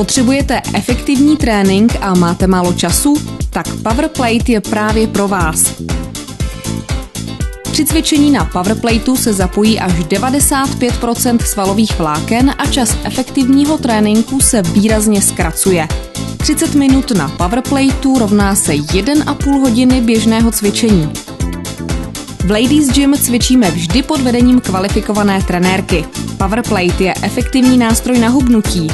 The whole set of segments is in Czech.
Potřebujete efektivní trénink a máte málo času? Tak Powerplate je právě pro vás. Při cvičení na Powerplateu se zapojí až 95% svalových vláken a čas efektivního tréninku se výrazně zkracuje. 30 minut na Powerplateu rovná se 1,5 hodiny běžného cvičení. V Ladies Gym cvičíme vždy pod vedením kvalifikované trenérky. Powerplate je efektivní nástroj na hubnutí.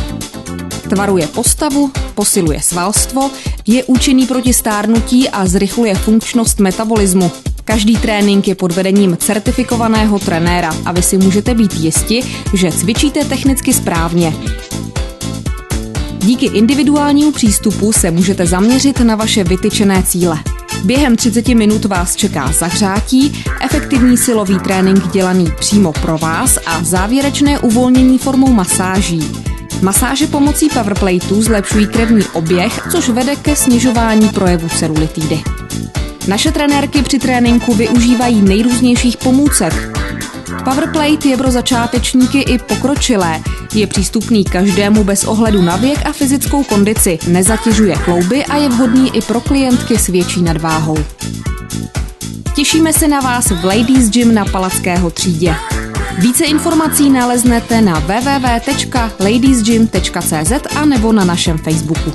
Tvaruje postavu, posiluje svalstvo, je účinný proti stárnutí a zrychluje funkčnost metabolismu. Každý trénink je pod vedením certifikovaného trenéra a vy si můžete být jisti, že cvičíte technicky správně. Díky individuálnímu přístupu se můžete zaměřit na vaše vytyčené cíle. Během 30 minut vás čeká zahřátí, efektivní silový trénink dělaný přímo pro vás a závěrečné uvolnění formou masáží. Masáže pomocí Powerplateu zlepšují krevní oběh, což vede ke snižování projevu celulitidy. Naše trenérky při tréninku využívají nejrůznějších pomůcek. Powerplate je pro začátečníky i pokročilé. Je přístupný každému bez ohledu na věk a fyzickou kondici, nezatěžuje klouby a je vhodný i pro klientky s větší nadváhou. Těšíme se na vás v Ladies Gym na Palackého třídě. Více informací naleznete na www.ladiesgym.cz a nebo na našem Facebooku.